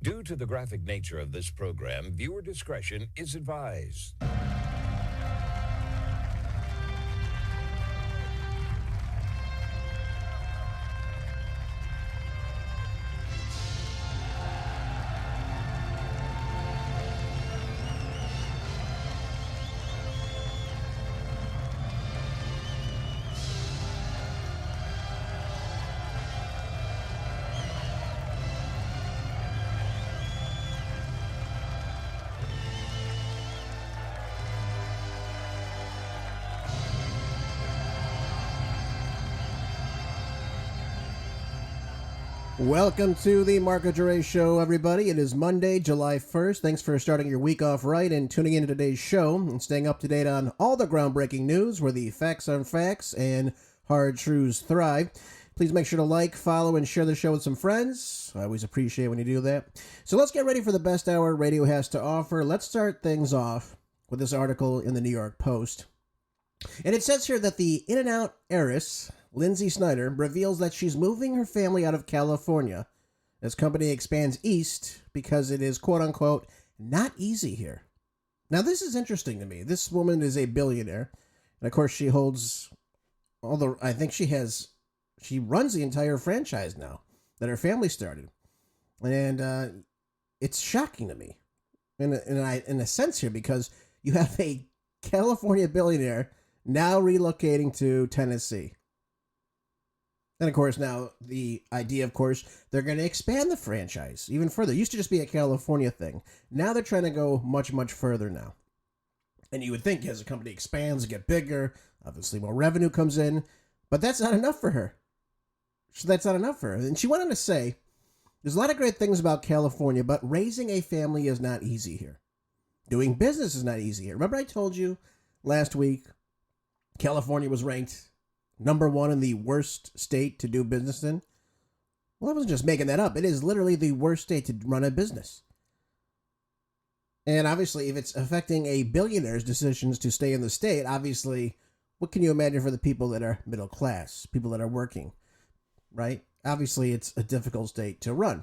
Due to the graphic nature of this program, viewer discretion is advised. Welcome to the Marco Dure Show, everybody. It is Monday, July 1st. Thanks for starting your week off right and tuning into today's show and staying up to date on all the groundbreaking news where the facts are facts and hard truths thrive. Please make sure to like, follow, and share the show with some friends. I always appreciate when you do that. So let's get ready for the best hour radio has to offer. Let's start things off with this article in the New York Post. And it says here that the In-N-Out heiress, Lynsi Snyder, reveals that she's moving her family out of California as company expands east because it is, quote-unquote, not easy here. Now, this is interesting to me. This woman is a billionaire. And, of course, she holds all the... I think she runs the entire franchise now that her family started. And it's shocking to me in a sense here because you have a California billionaire now relocating to Tennessee. And, of course, now the idea, of course, they're going to expand the franchise even further. It used to just be a California thing. Now they're trying to go much, much further now. And you would think as the company expands, get bigger, obviously more revenue comes in. But that's not enough for her. That's not enough for her. And she went on to say, there's a lot of great things about California, but raising a family is not easy here. Doing business is not easy here. Remember I told you last week California was ranked number one in the worst state to do business in? Well, I wasn't just making that up. It is literally the worst state to run a business. And obviously, if it's affecting a billionaire's decisions to stay in the state, obviously, what can you imagine for the people that are middle class, people that are working, right? Obviously, it's a difficult state to run.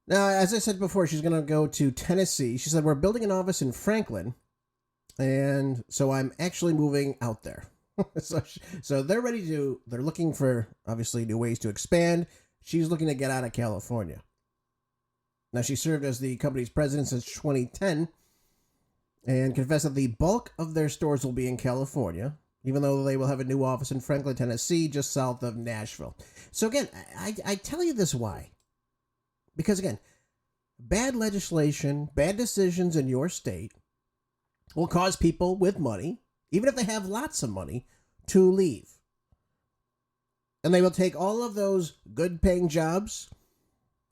Now, as I said before, she's going to go to Tennessee. She said, we're building an office in Franklin, and so I'm actually moving out there. So they're they're looking for, obviously, new ways to expand. She's looking to get out of California. Now, she served as the company's president since 2010 and confessed that the bulk of their stores will be in California, even though they will have a new office in Franklin, Tennessee, just south of Nashville. So again, I tell you this why. Because again, bad legislation, bad decisions in your state will cause people with money, even if they have lots of money, to leave. And they will take all of those good-paying jobs,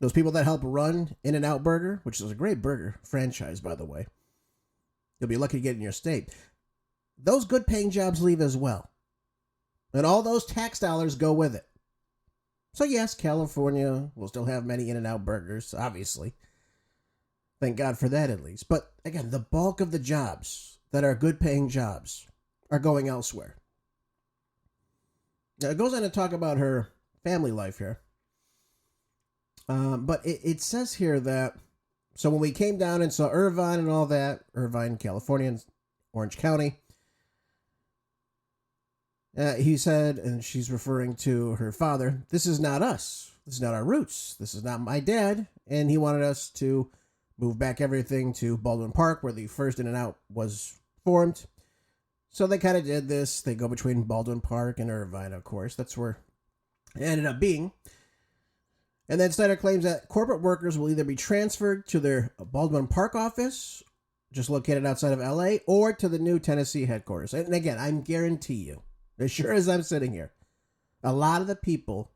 those people that help run In-N-Out Burger, which is a great burger franchise, by the way. You'll be lucky to get in your state. Those good-paying jobs leave as well. And all those tax dollars go with it. So yes, California will still have many In-N-Out burgers, obviously. Thank God for that, at least. But again, the bulk of the jobs that are good-paying jobs are going elsewhere. Now, it goes on to talk about her family life here. But it says here that, so when we came down and saw Irvine and all that, Irvine, California, Orange County, he said, and she's referring to her father, this is not us. This is not our roots. This is not my dad. And he wanted us to move back everything to Baldwin Park, where the first In-N-Out was formed. So they kind of did this. They go between Baldwin Park and Irvine, of course. That's where it ended up being. And then Snyder claims that corporate workers will either be transferred to their Baldwin Park office, just located outside of LA, or to the new Tennessee headquarters. And again, I guarantee you, as sure as I'm sitting here, a lot of the people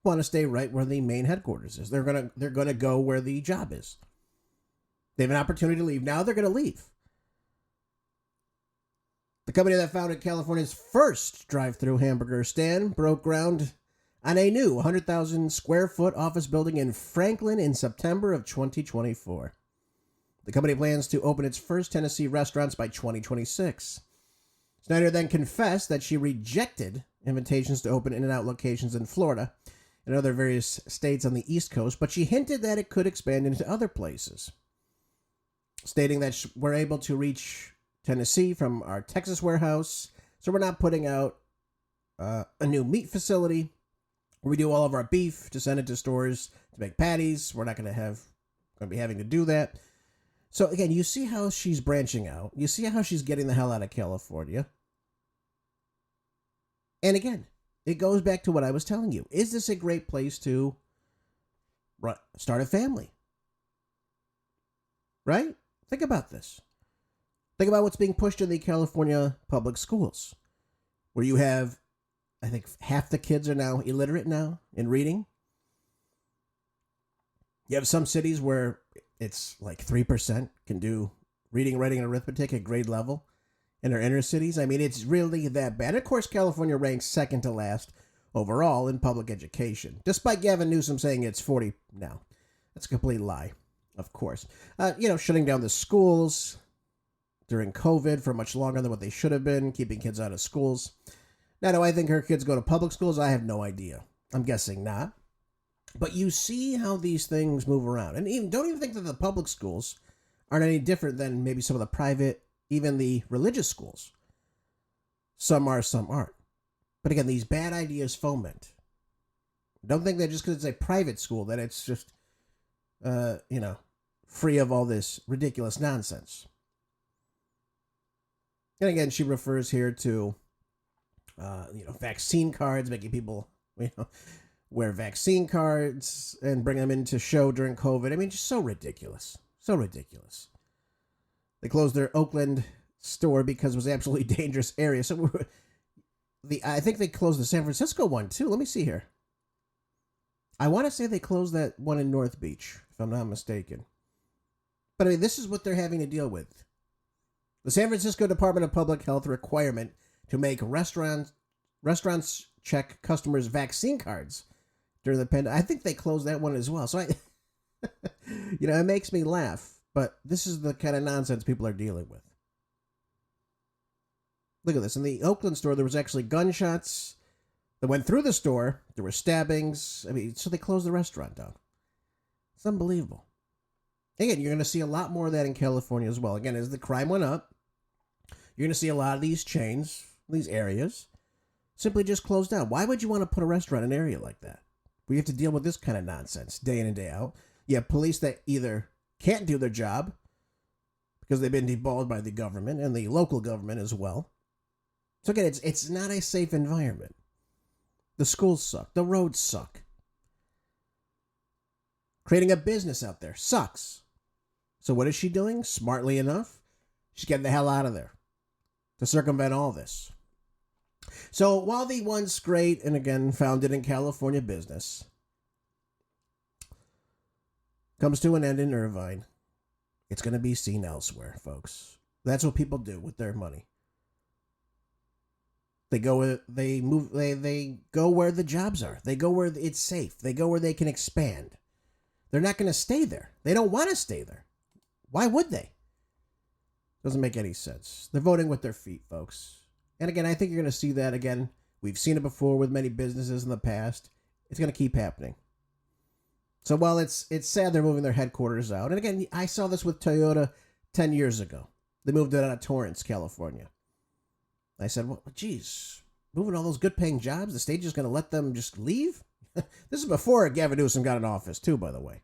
want to stay right where the main headquarters is. They're gonna go where the job is. They have an opportunity to leave. Now they're gonna leave. The company that founded California's first drive-through hamburger stand broke ground on a new 100,000 square foot office building in Franklin in September of 2024. The company plans to open its first Tennessee restaurants by 2026. Snyder then confessed that she rejected invitations to open In-N-Out locations in Florida and other various states on the East Coast, but she hinted that it could expand into other places, stating that we're able to reach Tennessee from our Texas warehouse, so we're not putting out a new meat facility where we do all of our beef to send it to stores to make patties. We're not going to be having to do that. So again, you see how she's branching out. You see how she's getting the hell out of California. And again, it goes back to what I was telling you. Is this a great place to start a family? Right? Think about this. Think about what's being pushed in the California public schools, where you have, I think, half the kids are now illiterate now in reading. You have some cities where it's like 3% can do reading, writing, and arithmetic at grade level in their inner cities. I mean, it's really that bad. Of course, California ranks second to last overall in public education, despite Gavin Newsom saying it's 40 now. That's a complete lie, of course. Shutting down the schools during COVID for much longer than what they should have been, keeping kids out of schools. Now, do I think her kids go to public schools? I have no idea. I'm guessing not. But you see how these things move around. And don't even think that the public schools aren't any different than maybe some of the private, even the religious schools. Some are, some aren't. But again, these bad ideas foment. Don't think that just because it's a private school that it's just, free of all this ridiculous nonsense. And again, she refers here to, vaccine cards, making people, wear vaccine cards and bring them into show during COVID. I mean, just so ridiculous. So ridiculous. They closed their Oakland store because it was an absolutely dangerous area. So I think they closed the San Francisco one too. Let me see here. I want to say they closed that one in North Beach, if I'm not mistaken. But I mean, this is what they're having to deal with. The San Francisco Department of Public Health requirement to make restaurants check customers' vaccine cards during the pandemic. I think they closed that one as well. So it makes me laugh. But this is the kind of nonsense people are dealing with. Look at this. In the Oakland store, there was actually gunshots that went through the store. There were stabbings. I mean, so they closed the restaurant down. It's unbelievable. Again, you're going to see a lot more of that in California as well. Again, as the crime went up, you're going to see a lot of these chains, these areas, simply just closed down. Why would you want to put a restaurant in an area like that? We have to deal with this kind of nonsense day in and day out. You have police that either can't do their job because they've been deballed by the government and the local government as well. So again, it's not a safe environment. The schools suck. The roads suck. Creating a business out there sucks. So what is she doing? Smartly enough, she's getting the hell out of there to circumvent all this. So while the once great and again founded in California business comes to an end in Irvine, it's going to be seen elsewhere, folks. That's what people do with their money. They go where the jobs are. They go where it's safe. They go where they can expand. They're not going to stay there. They don't want to stay there. Why would they? Doesn't make any sense. They're voting with their feet, folks. And again, I think you're going to see that again. We've seen it before with many businesses in the past. It's going to keep happening. So while it's sad they're moving their headquarters out, and again, I saw this with Toyota 10 years ago. They moved it out of Torrance, California. I said, well, geez, moving all those good-paying jobs, the state is going to let them just leave? This is before Gavin Newsom got in office, too, by the way.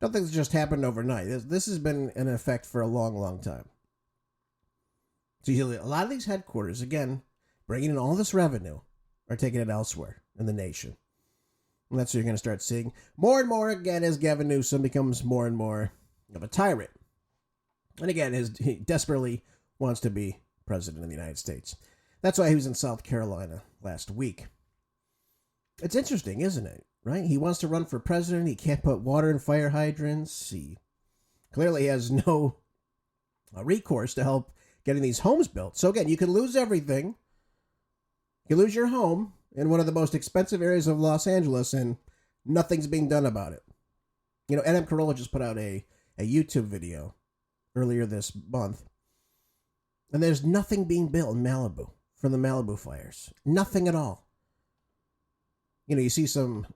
Don't think this just happened overnight. This has been in effect for a long, long time. So a lot of these headquarters, again, bringing in all this revenue, are taking it elsewhere in the nation. And that's what you're going to start seeing more and more, again, as Gavin Newsom becomes more and more of a tyrant. And again, he desperately wants to be president of the United States. That's why he was in South Carolina last week. It's interesting, isn't it? Right? He wants to run for president. He can't put water in fire hydrants. He clearly has no recourse to help getting these homes built. So again, you can lose everything. You lose your home in one of the most expensive areas of Los Angeles, and nothing's being done about it. Adam Carolla just put out a YouTube video earlier this month, and there's nothing being built in Malibu from the Malibu fires. Nothing at all. You see some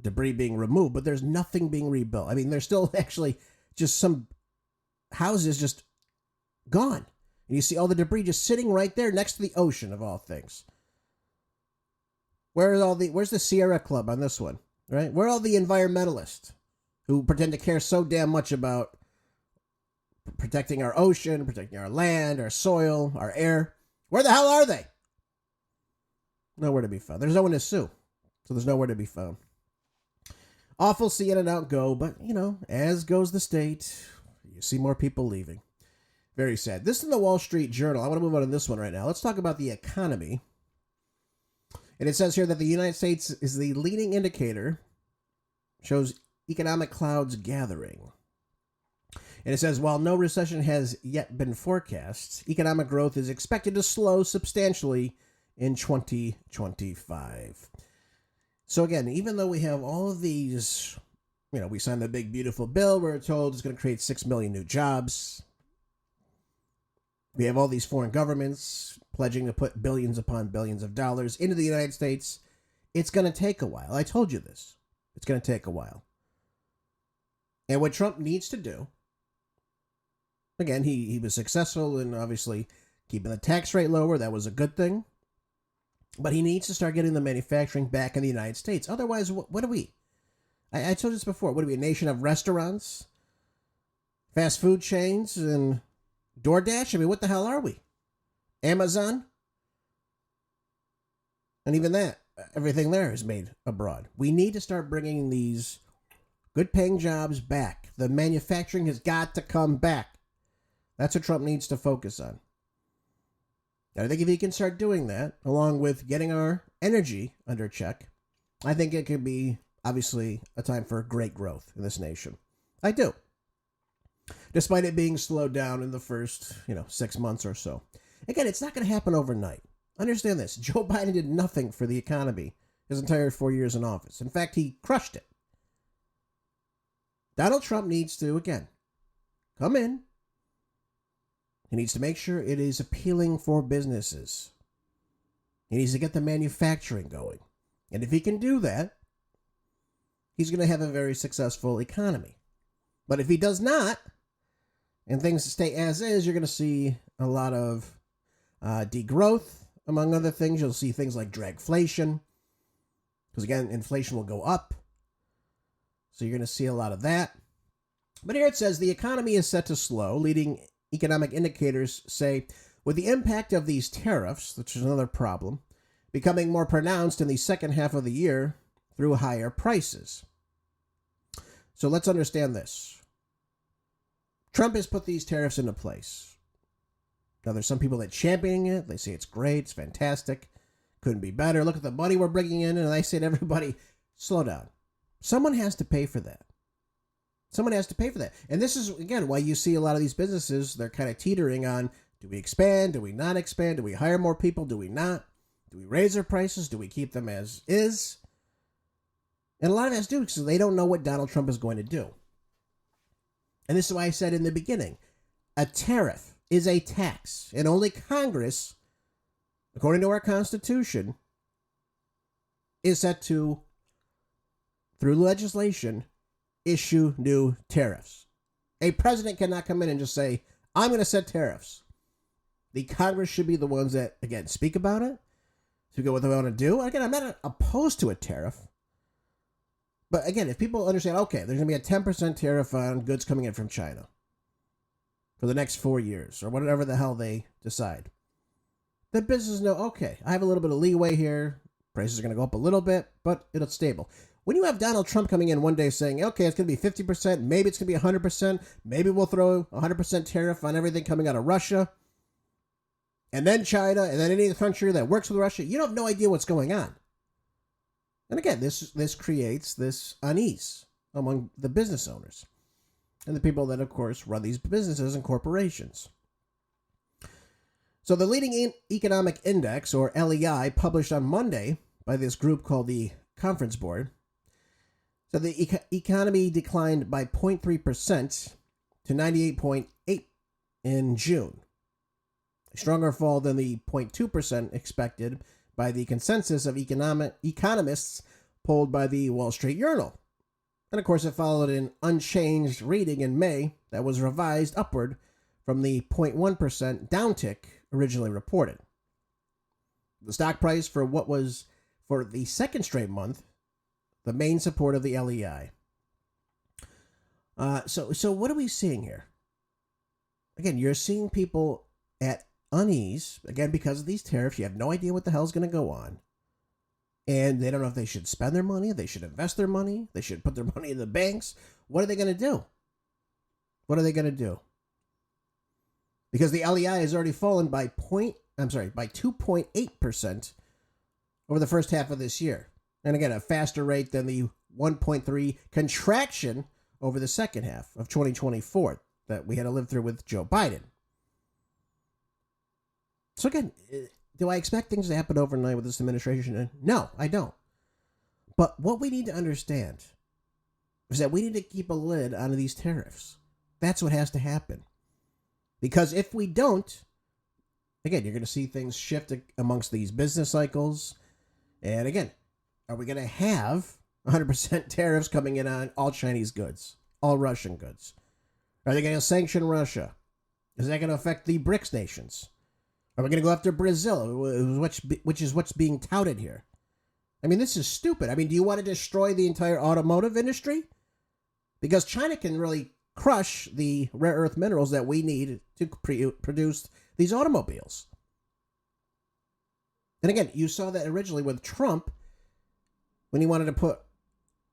debris being removed, but there's nothing being rebuilt. I mean, there's still actually just some houses just gone. And you see all the debris just sitting right there next to the ocean, of all things. Where's the Sierra Club on this one, right? Where are all the environmentalists who pretend to care so damn much about protecting our ocean, protecting our land, our soil, our air? Where the hell are they? Nowhere to be found. There's no one to sue, so there's nowhere to be found. Awful see in and out go, but, as goes the state, you see more people leaving. Very sad. This is in the Wall Street Journal. I want to move on to this one right now. Let's talk about the economy. And it says here that the United States is the leading indicator, shows economic clouds gathering. And it says, while no recession has yet been forecast, economic growth is expected to slow substantially in 2025. So again, even though we have all of these, we signed the big, beautiful bill, we're told it's going to create 6 million new jobs. We have all these foreign governments pledging to put billions upon billions of dollars into the United States. It's going to take a while. I told you this. It's going to take a while. And what Trump needs to do, again, he was successful in obviously keeping the tax rate lower. That was a good thing. But he needs to start getting the manufacturing back in the United States. Otherwise, what are we? I told you this before. What are we, a nation of restaurants, fast food chains, and DoorDash? I mean, what the hell are we? Amazon? And even that, everything there is made abroad. We need to start bringing these good-paying jobs back. The manufacturing has got to come back. That's what Trump needs to focus on. And I think if he can start doing that, along with getting our energy under check, I think it could be, obviously, a time for great growth in this nation. I do. Despite it being slowed down in the first, 6 months or so. Again, it's not going to happen overnight. Understand this. Joe Biden did nothing for the economy his entire 4 years in office. In fact, he crushed it. Donald Trump needs to, again, come in. He needs to make sure it is appealing for businesses. He needs to get the manufacturing going. And if he can do that, he's going to have a very successful economy. But if he does not, and things stay as is, you're going to see a lot of degrowth, among other things. You'll see things like dragflation, because again, inflation will go up. So you're going to see a lot of that. But here it says the economy is set to slow. Leading economic indicators say, with the impact of these tariffs, which is another problem, becoming more pronounced in the second half of the year through higher prices. So let's understand this. Trump has put these tariffs into place. Now, there's some people that championing it. They say it's great, it's fantastic, couldn't be better. Look at the money we're bringing in. And I say to everybody, slow down. Someone has to pay for that. Someone has to pay for that. And this is, again, why you see a lot of these businesses, they're kind of teetering on, do we expand? Do we not expand? Do we hire more people? Do we not? Do we raise their prices? Do we keep them as is? And a lot of it has to do because they don't know what Donald Trump is going to do. And this is why I said in the beginning, a tariff is a tax. And only Congress, according to our Constitution, is set to, through legislation, issue new tariffs. A president cannot come in and just say, I'm going to set tariffs. The Congress should be the ones that, again, speak about it, speak about what they want to do. Again, I'm not opposed to a tariff. But again, if people understand, okay, there's going to be a 10% tariff on goods coming in from China for the next 4 years, or whatever the hell they decide, the businesses know, okay, I have a little bit of leeway here. Prices are going to go up a little bit, but it's stable. When you have Donald Trump coming in one day saying, okay, it's going to be 50%, maybe it's going to be 100%, maybe we'll throw a 100% tariff on everything coming out of Russia, and then China, and then any country that works with Russia, you have no idea what's going on. And again, this creates this unease among the business owners and the people that, of course, run these businesses and corporations. So the leading economic index, or LEI, published on Monday by this group called the Conference Board, so the economy declined by 0.3% to 98.8 in June. A stronger fall than the 0.2% expected by the consensus of economists polled by the Wall Street Journal. And of course, it followed an unchanged reading in May that was revised upward from the 0.1% downtick originally reported. The stock price for what was, for the second straight month, the main support of the LEI. So what are we seeing here? Again, you're seeing people at unease, again, because of these tariffs. You have no idea what the hell's going to go on. And they don't know if they should spend their money, they should invest their money, they should put their money in the banks. What are they going to do? What are they going to do? Because the LEI has already fallen by 2.8% over the first half of this year. And again, a faster rate than the 1.3 contraction over the second half of 2024 that we had to live through with Joe Biden. So again, do I expect things to happen overnight with this administration? No, I don't. But what we need to understand is that we need to keep a lid on these tariffs. That's what has to happen. Because if we don't, again, you're going to see things shift amongst these business cycles. And again, are we going to have 100% tariffs coming in on all Chinese goods, all Russian goods? Are they going to sanction Russia? Is that going to affect the BRICS nations? Are we going to go after Brazil, which is what's being touted here? I mean, this is stupid. I mean, do you want to destroy the entire automotive industry? Because China can really crush the rare earth minerals that we need to produce these automobiles. And again, you saw that originally with Trump when he wanted to put,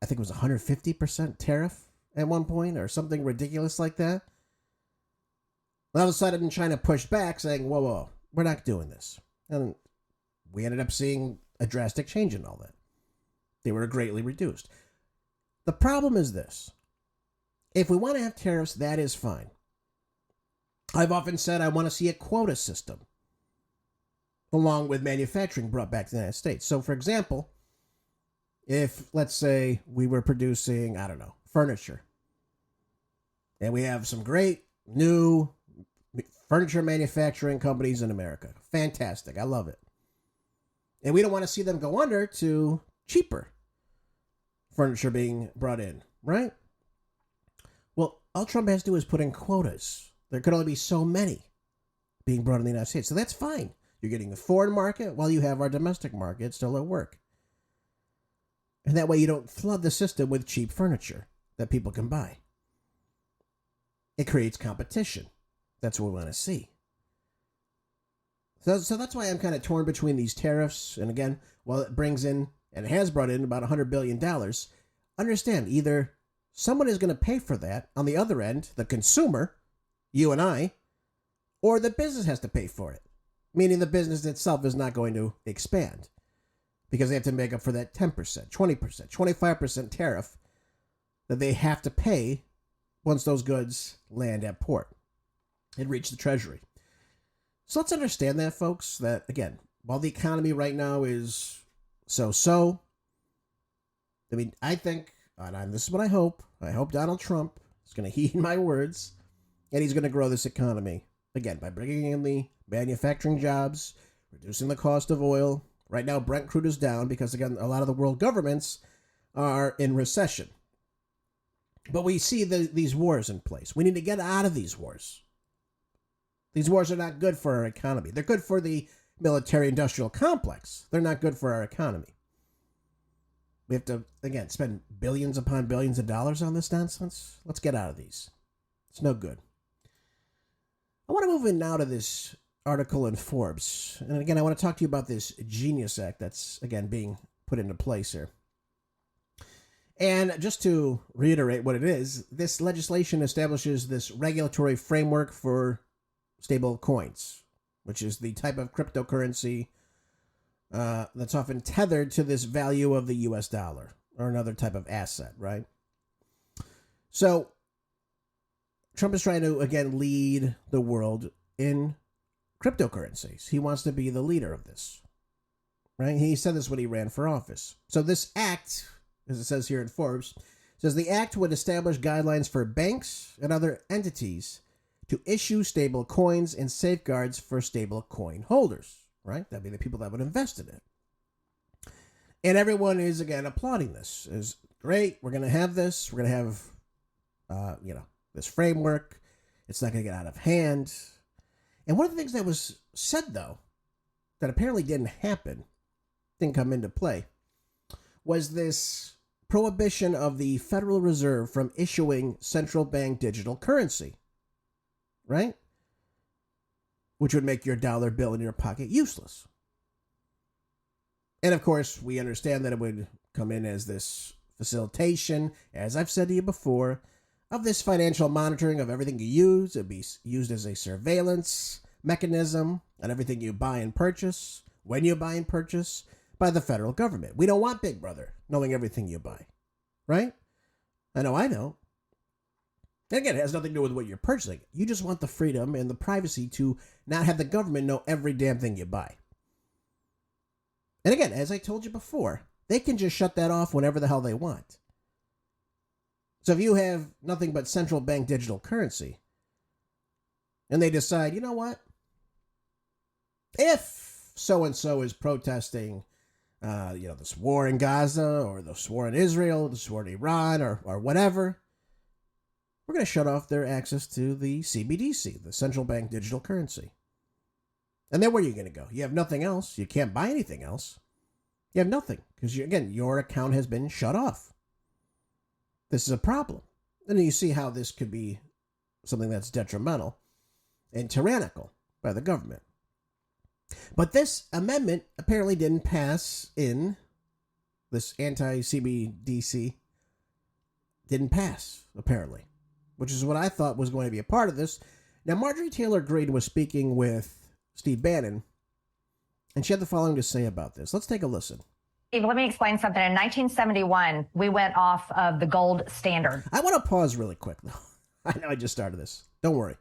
I think it was 150% tariff at one point or something ridiculous like that. All of a sudden, China pushed back saying, whoa, we're not doing this. And we ended up seeing a drastic change in all that. They were greatly reduced. The problem is this. If we want to have tariffs, that is fine. I've often said I want to see a quota system along with manufacturing brought back to the United States. So, for example, if, let's say, we were producing, furniture, and we have some great new furniture manufacturing companies in America. Fantastic. I love it. And we don't want to see them go under to cheaper furniture being brought in, right? Well, all Trump has to do is put in quotas. There could only be so many being brought in the United States. So that's fine. You're getting the foreign market while you have our domestic market still at work. And that way you don't flood the system with cheap furniture that people can buy. It creates competition. That's what we want to see. So that's why I'm kind of torn between these tariffs. And again, while it brings in, and it has brought in about $100 billion, understand either someone is going to pay for that on the other end, the consumer, you and I, or the business has to pay for it. Meaning the business itself is not going to expand because they have to make up for that 10%, 20%, 25% tariff that they have to pay once those goods land at port and reach the Treasury. So let's understand that, folks, that, again, while the economy right now is so-so, I mean, I think, and this is what I hope Donald Trump is going to heed my words, and he's going to grow this economy, again, by bringing in the manufacturing jobs, reducing the cost of oil. Right now, Brent crude is down because, again, a lot of the world governments are in recession. But we see these wars in place. We need to get out of these wars. These wars are not good for our economy. They're good for the military-industrial complex. They're not good for our economy. We have to, again, spend billions upon billions of dollars on this nonsense. Let's get out of these. It's no good. I want to move in now to this article in Forbes. And again, I want to talk to you about this Genius Act that's, again, being put into place here. And just to reiterate what it is, this legislation establishes this regulatory framework for stable coins, which is the type of cryptocurrency that's often tethered to this value of the US dollar or another type of asset, right? So Trump is trying to, again, lead the world in cryptocurrencies. He wants to be the leader of this, right? He said this when he ran for office. So this act, as it says here in Forbes, says the act would establish guidelines for banks and other entities to issue stable coins and safeguards for stable coin holders, right? That'd be the people that would invest in it. And everyone is, again, applauding this. Is great. We're going to have this. We're going to have, this framework. It's not going to get out of hand. And one of the things that was said, though, that apparently didn't happen, didn't come into play, was this prohibition of the Federal Reserve from issuing central bank digital currency, right? Which would make your dollar bill in your pocket useless. And of course, we understand that it would come in as this facilitation, as I've said to you before, of this financial monitoring of everything you use. It'd be used as a surveillance mechanism on everything you buy and purchase, when you buy and purchase, by the federal government. We don't want Big Brother knowing everything you buy, right? I know. And again, it has nothing to do with what you're purchasing. You just want the freedom and the privacy to not have the government know every damn thing you buy. And again, as I told you before, they can just shut that off whenever the hell they want. So if you have nothing but central bank digital currency, and they decide, you know what? If so-and-so is protesting, this war in Gaza, or this war in Israel, this war in Iran, or whatever, we're going to shut off their access to the CBDC, the central bank digital currency. And then where are you going to go? You have nothing else. You can't buy anything else. You have nothing because, your account has been shut off. This is a problem. And you see how this could be something that's detrimental and tyrannical by the government. But this amendment apparently didn't pass in this anti-CBDC. Didn't pass, apparently, which is what I thought was going to be a part of this. Now, Marjorie Taylor Greene was speaking with Steve Bannon, and she had the following to say about this. Let's take a listen. Steve, let me explain something. In 1971, we went off of the gold standard. I want to pause really quick, though. I know I just started this. Don't worry.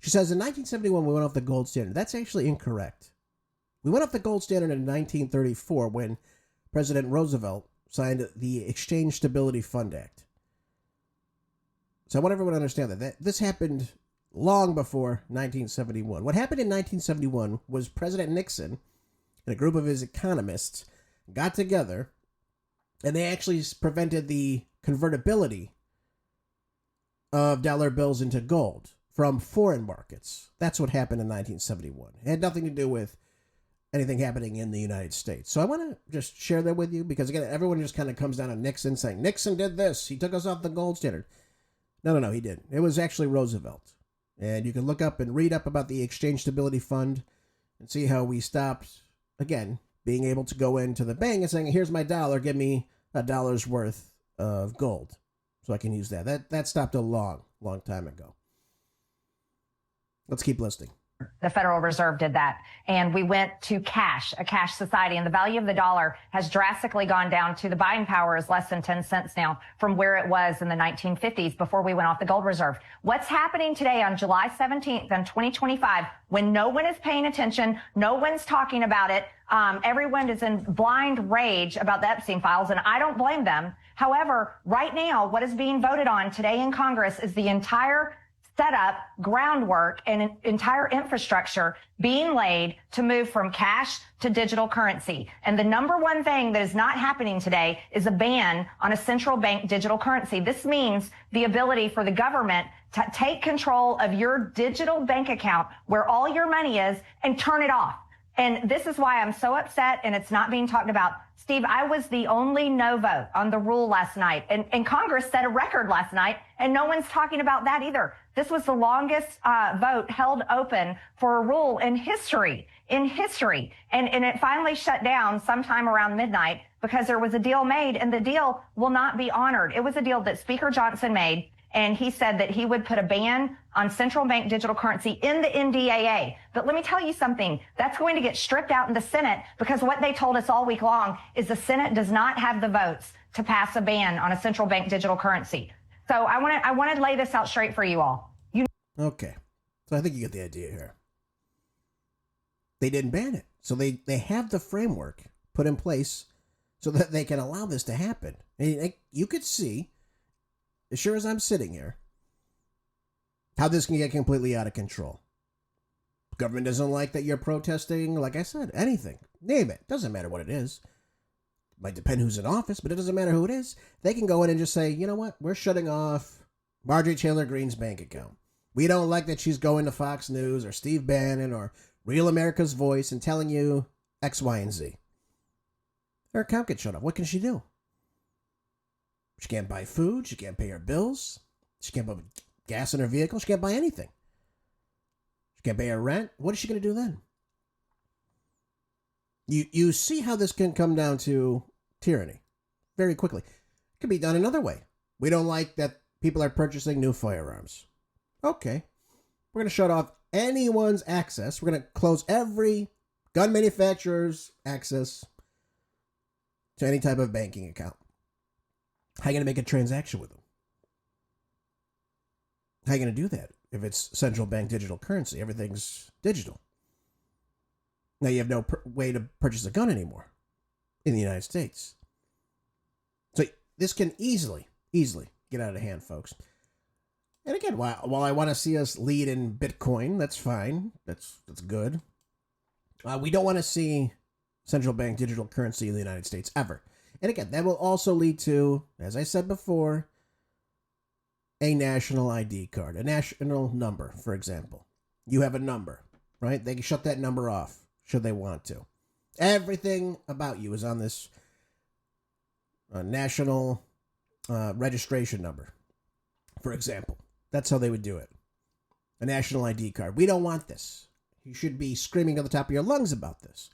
She says, in 1971, we went off the gold standard. That's actually incorrect. We went off the gold standard in 1934 when President Roosevelt signed the Exchange Stability Fund Act. So I want everyone to understand that this happened long before 1971. What happened in 1971 was President Nixon and a group of his economists got together and they actually prevented the convertibility of dollar bills into gold from foreign markets. That's what happened in 1971. It had nothing to do with anything happening in the United States. So I want to just share that with you because, again, everyone just kind of comes down on Nixon saying, Nixon did this. He took us off the gold standard. No, he didn't. It was actually Roosevelt. And you can look up and read up about the Exchange Stability Fund and see how we stopped, again, being able to go into the bank and saying, here's my dollar, give me $1 worth of gold so I can use that. That stopped a long time ago. Let's keep listening. The Federal Reserve did that. And we went to cash, a cash society. And the value of the dollar has drastically gone down to the buying power is less than 10 cents now from where it was in the 1950s before we went off the gold reserve. What's happening today on July 17th in 2025 when no one is paying attention, no one's talking about it, everyone is in blind rage about the Epstein files, and I don't blame them. However, right now, what is being voted on today in Congress is the entire setup, groundwork, and an entire infrastructure being laid to move from cash to digital currency. And the number one thing that is not happening today is a ban on a central bank digital currency. This means the ability for the government to take control of your digital bank account where all your money is and turn it off. And this is why I'm so upset and it's not being talked about. Steve, I was the only no vote on the rule last night. And Congress set a record last night, and no one's talking about that either. This was the longest vote held open for a rule in history. And it finally shut down sometime around midnight because there was a deal made, and the deal will not be honored. It was a deal that Speaker Johnson made, and he said that he would put a ban on central bank digital currency in the NDAA. But let me tell you something. That's going to get stripped out in the Senate because what they told us all week long is the Senate does not have the votes to pass a ban on a central bank digital currency. So I want to lay this out straight for you all. Okay. So I think you get the idea here. They didn't ban it. So they have the framework put in place so that they can allow this to happen. And you could see, as sure as I'm sitting here, how this can get completely out of control. Government doesn't like that you're protesting, like I said, anything. Name it. Doesn't matter what it is. Might depend who's in office, but it doesn't matter who it is. They can go in and just say, you know what? We're shutting off Marjorie Taylor Greene's bank account. We don't like that she's going to Fox News or Steve Bannon or Real America's Voice and telling you X, Y, and Z. Her account gets shut off. What can she do? She can't buy food. She can't pay her bills. She can't put gas in her vehicle. She can't buy anything. She can't pay her rent. What is she going to do then? You see how this can come down to tyranny very quickly. It can be done another way. We don't like that people are purchasing new firearms. Okay. We're going to shut off anyone's access. We're going to close every gun manufacturer's access to any type of banking account. How are you going to make a transaction with them? How are you going to do that if it's central bank digital currency? Everything's digital. Now you have no way to purchase a gun anymore in the United States. So this can easily get out of hand, folks. And again, while I want to see us lead in Bitcoin, that's fine. That's good. We don't want to see central bank digital currency in the United States ever. And again, that will also lead to, as I said before, a national ID card, a national number, for example. You have a number, right? They can shut that number off should they want to. Everything about you is on this national registration number, for example. That's how they would do it. A national ID card. We don't want this. You should be screaming at the top of your lungs about this.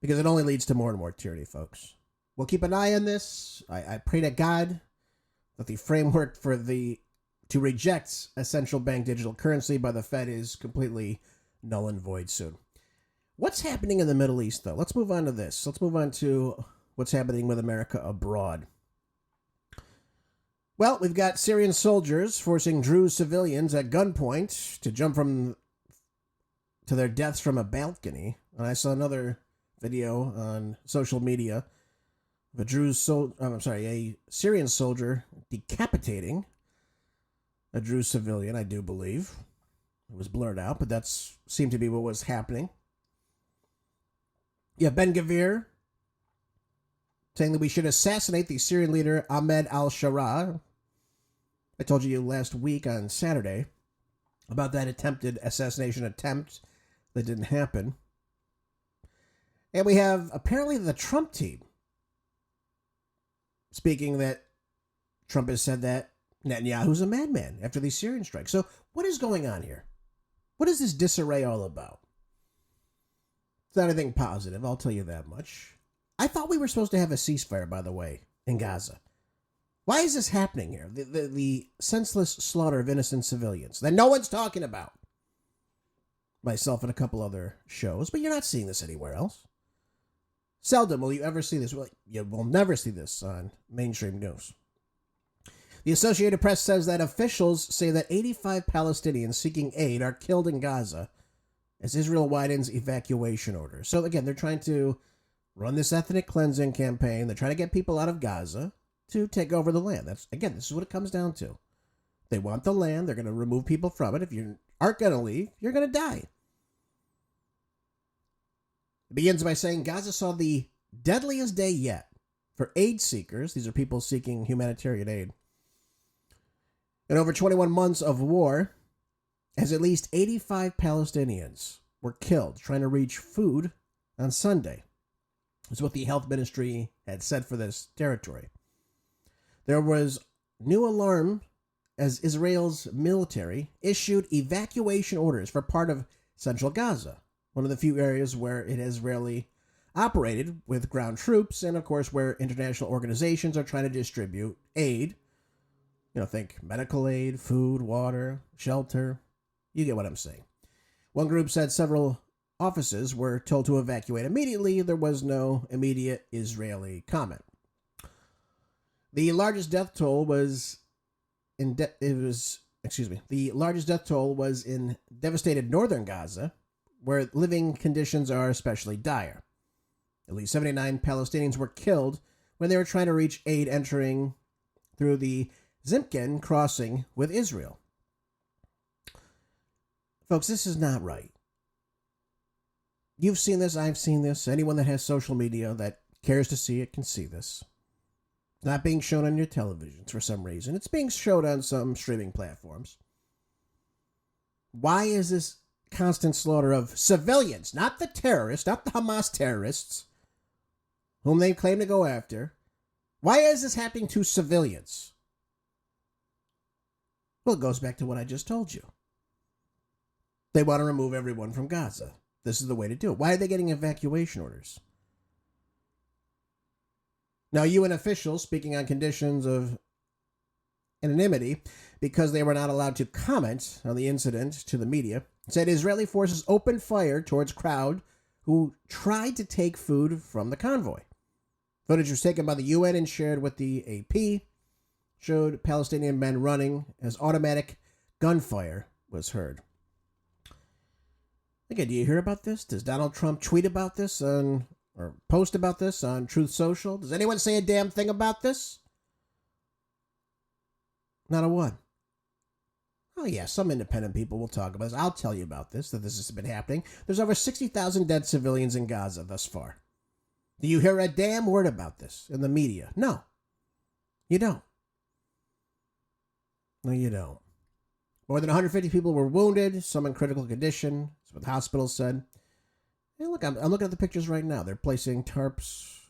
Because it only leads to more and more tyranny, folks. We'll keep an eye on this. I pray to God that the framework to reject a central bank digital currency by the Fed is completely null and void soon. What's happening in the Middle East, though? Let's move on to this. Let's move on to what's happening with America abroad. Well, we've got Syrian soldiers forcing Druze civilians at gunpoint to jump to their deaths from a balcony. And I saw another video on social media of a Syrian soldier decapitating a Druze civilian, I do believe. It was blurred out, but that seemed to be what was happening. Yeah, Ben Gvir saying that we should assassinate the Syrian leader Ahmed al-Sharaa. I told you last week on Saturday about that attempted assassination attempt that didn't happen. And we have apparently the Trump team speaking that Trump has said that Netanyahu's a madman after these Syrian strikes. So what is going on here? What is this disarray all about? It's not anything positive, I'll tell you that much. I thought we were supposed to have a ceasefire, by the way, in Gaza. Why is this happening here? The senseless slaughter of innocent civilians that no one's talking about. Myself and a couple other shows, but you're not seeing this anywhere else. Seldom will you ever see this. Well, you will never see this on mainstream news. The Associated Press says that officials say that 85 Palestinians seeking aid are killed in Gaza as Israel widens evacuation orders. So again, they're trying to run this ethnic cleansing campaign. They're trying to get people out of Gaza to take over the land. This is what it comes down to. They want the land. They're going to remove people from it. If you aren't going to leave, you're going to die. It begins by saying Gaza saw the deadliest day yet for aid seekers. These are people seeking humanitarian aid. In over 21 months of war, as at least 85 Palestinians were killed trying to reach food on Sunday. That's what the health ministry had said for this territory. There was new alarm as Israel's military issued evacuation orders for part of central Gaza, one of the few areas where it has rarely operated with ground troops, and of course where international organizations are trying to distribute aid. Think medical aid, food, water, shelter. You get what I'm saying. One group said several offices were told to evacuate immediately. There was no immediate Israeli comment. The largest death toll was in devastated northern Gaza, where living conditions are especially dire. At least 79 Palestinians were killed when they were trying to reach aid entering through the Zimken crossing with Israel. Folks, this is not right. You've seen this, I've seen this. Anyone that has social media that cares to see it can see this. It's not being shown on your televisions for some reason. It's being shown on some streaming platforms. Why is this constant slaughter of civilians, not the terrorists, not the Hamas terrorists, whom they claim to go after? Why is this happening to civilians? Well, it goes back to what I just told you. They want to remove everyone from Gaza. This is the way to do it. Why are they getting evacuation orders? Now, UN officials, speaking on conditions of anonymity, because they were not allowed to comment on the incident to the media, said Israeli forces opened fire towards crowd who tried to take food from the convoy. Footage was taken by the UN and shared with the AP, showed Palestinian men running as automatic gunfire was heard. Okay, do you hear about this? Does Donald Trump tweet about this or post about this on Truth Social? Does anyone say a damn thing about this? Not a one. Oh yeah, some independent people will talk about this. I'll tell you about this, that this has been happening. There's over 60,000 dead civilians in Gaza thus far. Do you hear a damn word about this in the media? No. You don't. No, you don't. More than 150 people were wounded, some in critical condition. That's what the hospital said. Hey, look, I'm looking at the pictures right now. They're placing tarps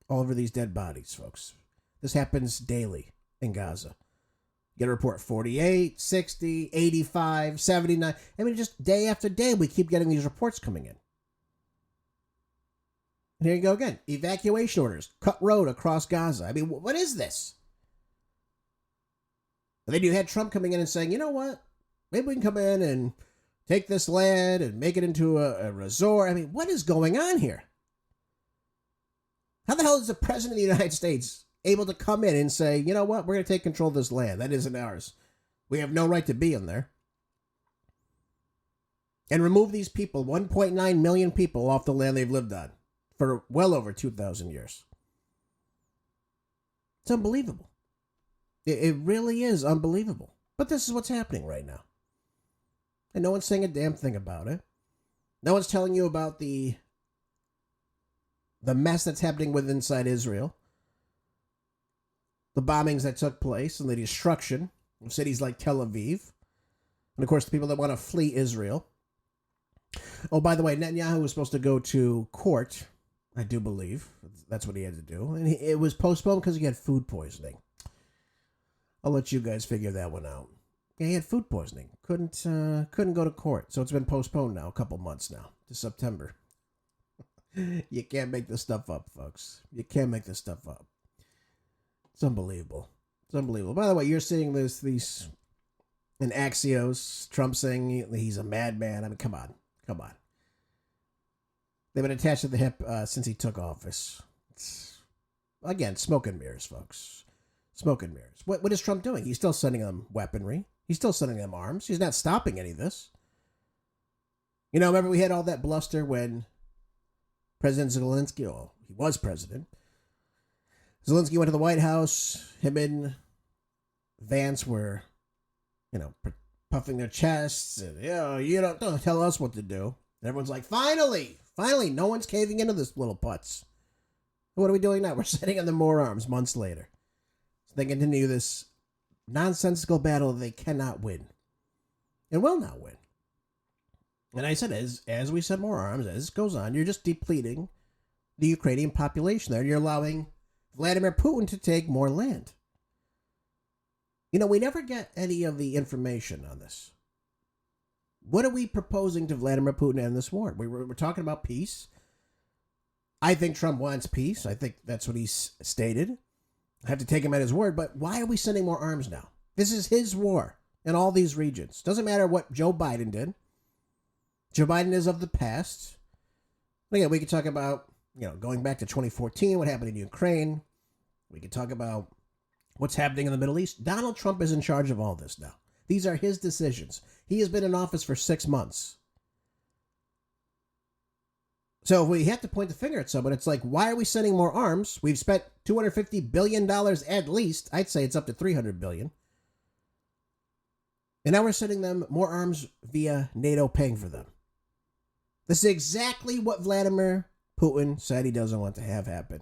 all over these dead bodies, folks. This happens daily in Gaza. You get a report 48, 60, 85, 79. I mean, just day after day, we keep getting these reports coming in. And here you go again. Evacuation orders. Cut road across Gaza. I mean, what is this? And then you had Trump coming in and saying, you know what? Maybe we can come in and take this land and make it into a resort. I mean, what is going on here? How the hell is the president of the United States able to come in and say, you know what? We're going to take control of this land. That isn't ours. We have no right to be in there. And remove these people, 1.9 million people, off the land they've lived on for well over 2,000 years. It's unbelievable. It really is unbelievable. But this is what's happening right now. And no one's saying a damn thing about it. No one's telling you about the mess that's happening within inside Israel. The bombings that took place and the destruction of cities like Tel Aviv. And of course, the people that want to flee Israel. Oh, by the way, Netanyahu was supposed to go to court, I do believe. That's what he had to do. And it was postponed because he had food poisoning. I'll let you guys figure that one out. Yeah, he had food poisoning. Couldn't go to court. So it's been postponed now, a couple months now, to September. You can't make this stuff up, folks. You can't make this stuff up. It's unbelievable. It's unbelievable. By the way, you're seeing these in Axios, Trump saying he's a madman. I mean, come on. Come on. They've been attached to the hip since he took office. Again, smoke and mirrors, folks. Smoke and mirrors. What is Trump doing? He's still sending them weaponry. He's still sending them arms. He's not stopping any of this. You know, remember we had all that bluster when President Zelensky, well, he was president. Zelensky went to the White House. Him and Vance were, puffing their chests. And, you don't tell us what to do. And everyone's like, finally, no one's caving into this little putz. What are we doing now? We're sending them more arms months later. So they continue this nonsensical battle that they cannot win. And will not win. And I said, as we send more arms, as this goes on, you're just depleting the Ukrainian population there. And you're allowing Vladimir Putin to take more land. We never get any of the information on this. What are we proposing to Vladimir Putin in this war? We're talking about peace. I think Trump wants peace. I think that's what he's stated. I have to take him at his word, but why are we sending more arms now? This is his war in all these regions. Doesn't matter what Joe Biden did. Joe Biden is of the past. Again, we could talk about, going back to 2014, what happened in Ukraine. We could talk about what's happening in the Middle East. Donald Trump is in charge of all this now. These are his decisions. He has been in office for 6 months. So if we have to point the finger at someone, it's like, why are we sending more arms? We've spent $250 billion at least. I'd say it's up to $300 billion. And now we're sending them more arms via NATO paying for them. This is exactly what Vladimir Putin said he doesn't want to have happen.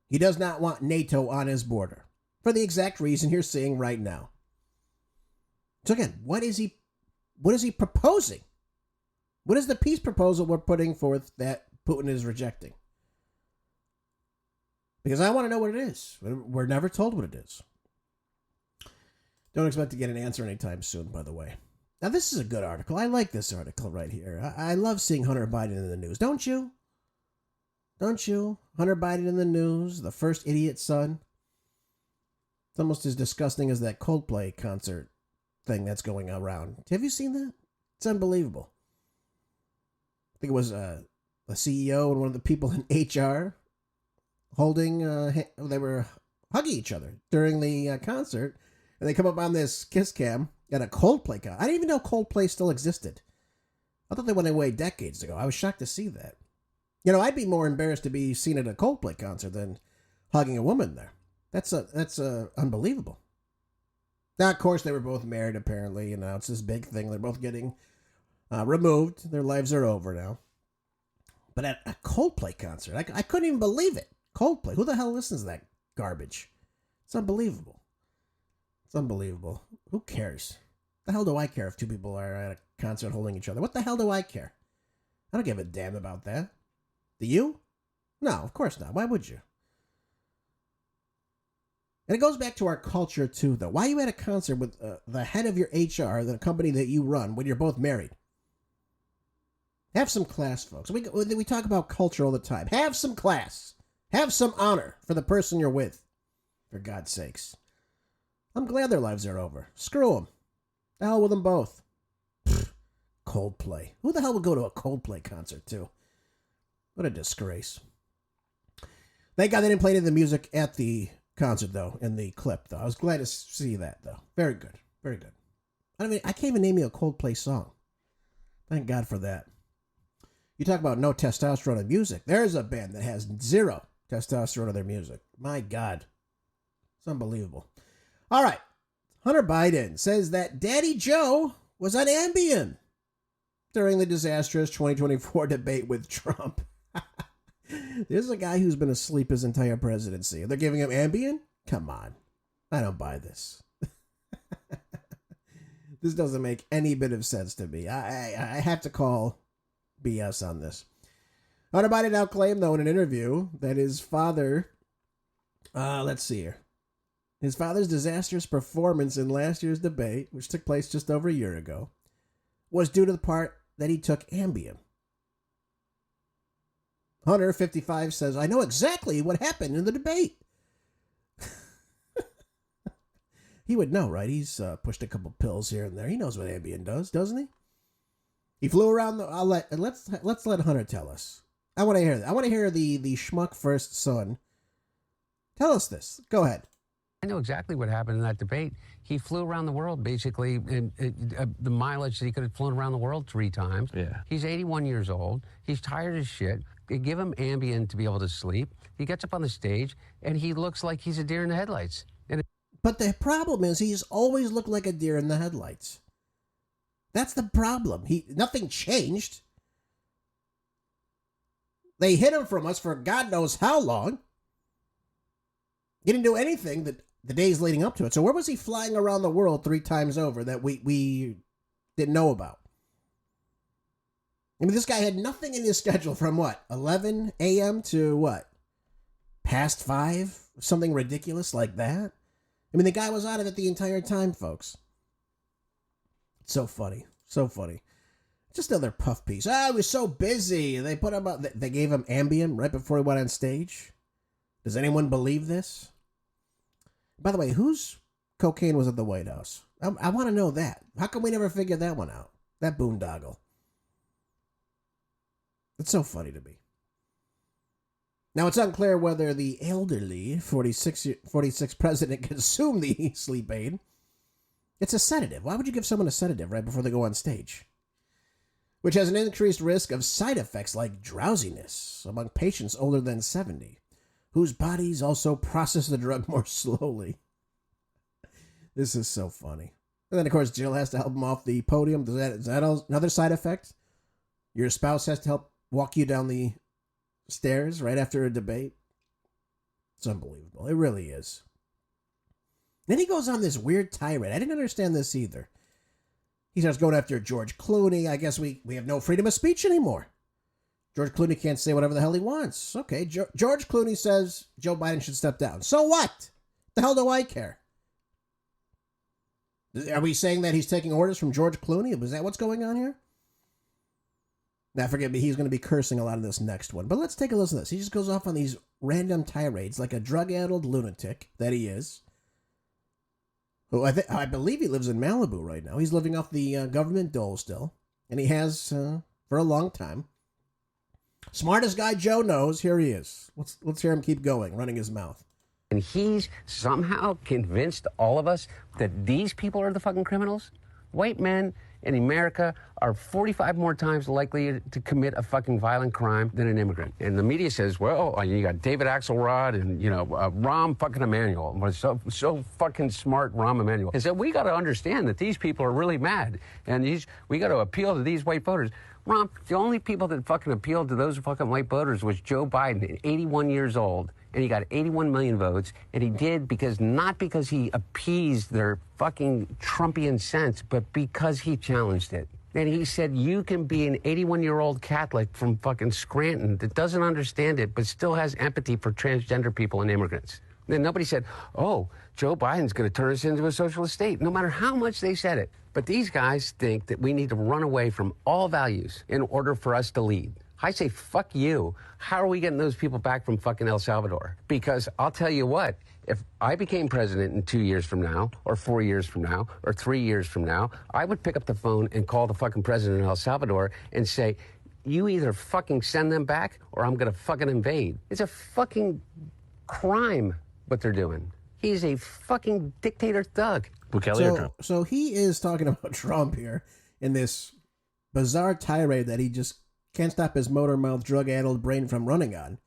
He does not want NATO on his border for the exact reason you're seeing right now. So again, what is he proposing? What is the peace proposal we're putting forth that Putin is rejecting? Because I want to know what it is. We're never told what it is. Don't expect to get an answer anytime soon, by the way. Now, this is a good article. I like this article right here. I love seeing Hunter Biden in the news. Don't you? Don't you? Hunter Biden in the news, the first idiot son. It's almost as disgusting as that Coldplay concert thing that's going around. Have you seen that? It's unbelievable. I think it was the CEO and one of the people in HR holding, they were hugging each other during the concert, and they come up on this kiss cam at a Coldplay concert. I didn't even know Coldplay still existed. I thought they went away decades ago. I was shocked to see that. You know, I'd be more embarrassed to be seen at a Coldplay concert than hugging a woman there. That's unbelievable. Now, of course, they were both married, apparently. You know, it's this big thing. They're both getting removed. Their lives are over now. But at a Coldplay concert, I couldn't even believe it. Coldplay. Who the hell listens to that garbage? It's unbelievable. It's unbelievable. Who cares? The hell do I care if two people are at a concert holding each other? What the hell do I care? I don't give a damn about that. Do you? No, of course not. Why would you? And it goes back to our culture, too, though. Why are you at a concert with the head of your HR, the company that you run, when you're both married? Have some class, folks. We talk about culture all the time. Have some class. Have some honor for the person you're with. For God's sakes. I'm glad their lives are over. Screw them. The hell with them both. Pfft, Coldplay. Who the hell would go to a Coldplay concert, too? What a disgrace. Thank God they didn't play any of the music at the concert, though, in the clip, though. I was glad to see that, though. Very good. Very good. I can't even name you a Coldplay song. Thank God for that. You talk about no testosterone in music. There's a band that has zero testosterone in their music. My God. It's unbelievable. All right. Hunter Biden says that Daddy Joe was on Ambien during the disastrous 2024 debate with Trump. There's a guy who's been asleep his entire presidency. They're giving him Ambien? Come on. I don't buy this. This doesn't make any bit of sense to me. I have to call BS on this. Hunter Biden now claimed, though, in an interview that his father, let's see here. His father's disastrous performance in last year's debate, which took place just over a year ago, was due to the part that he took Ambien. Hunter, 55, says, I know exactly what happened in the debate. He would know, right? He's pushed a couple pills here and there. He knows what Ambien does, doesn't he? He flew around the... Let's let Hunter tell us. I want to hear that. I want to hear the schmuck first son. Tell us this. Go ahead. I know exactly what happened in that debate. He flew around the world, basically, and the mileage that he could have flown around the world 3 times. Yeah. He's 81 years old. He's tired as shit. They give him Ambien to be able to sleep. He gets up on the stage, and he looks like he's a deer in the headlights. But the problem is he's always looked like a deer in the headlights. That's the problem. Nothing changed. They hid him from us for God knows how long. He didn't do anything the days leading up to it. So where was he flying around the world 3 times over that we didn't know about? I mean, this guy had nothing in his schedule from what? 11 a.m. to what? Past 5? Something ridiculous like that? I mean, the guy was out of it the entire time, folks. So funny. So funny. Just another puff piece. He was so busy. They put him out. They gave him Ambien right before he went on stage. Does anyone believe this? By the way, whose cocaine was at the White House? I want to know that. How come we never figured that one out? That boondoggle. It's so funny to me. Now, it's unclear whether the elderly 46 president consumed the sleep aid. It's a sedative. Why would you give someone a sedative right before they go on stage? Which has an increased risk of side effects like drowsiness among patients older than 70, whose bodies also process the drug more slowly. This is so funny. And then, of course, Jill has to help him off the podium. Is that another side effect? Your spouse has to help walk you down the stairs right after a debate? It's unbelievable. It really is. Then he goes on this weird tirade. I didn't understand this either. He starts going after George Clooney. I guess we have no freedom of speech anymore. George Clooney can't say whatever the hell he wants. Okay, George Clooney says Joe Biden should step down. So what? The hell do I care? Are we saying that he's taking orders from George Clooney? Was that what's going on here? Now, forgive me, he's going to be cursing a lot in this next one. But let's take a listen to this. He just goes off on these random tirades like a drug-addled lunatic that he is. Who I believe he lives in Malibu right now. He's living off the government dole still. And he has for a long time. Smartest guy Joe knows. Here he is. Let's hear him keep going, running his mouth. And he's somehow convinced all of us that these people are the fucking criminals? White men in America are 45 more times likely to commit a fucking violent crime than an immigrant. And the media says, well, you got David Axelrod and, Rahm fucking Emanuel. So fucking smart, Rahm Emanuel. And so we got to understand that these people are really mad. And we got to appeal to these white voters. Rahm, the only people that fucking appealed to those fucking white voters was Joe Biden, 81 years old. And he got 81 million votes, and he did not because he appeased their fucking Trumpian sense, but because he challenged it. And he said, you can be an 81-year-old Catholic from fucking Scranton that doesn't understand it, but still has empathy for transgender people and immigrants. Then nobody said, oh, Joe Biden's going to turn us into a socialist state, no matter how much they said it. But these guys think that we need to run away from all values in order for us to lead. I say, fuck you. How are we getting those people back from fucking El Salvador? Because I'll tell you what, if I became president in 2 years from now, or 4 years from now, or 3 years from now, I would pick up the phone and call the fucking president of El Salvador and say, you either fucking send them back or I'm going to fucking invade. It's a fucking crime what they're doing. He's a fucking dictator thug. So he is talking about Trump here in this bizarre tirade that he just can't stop his motor mouth, drug-addled brain from running on.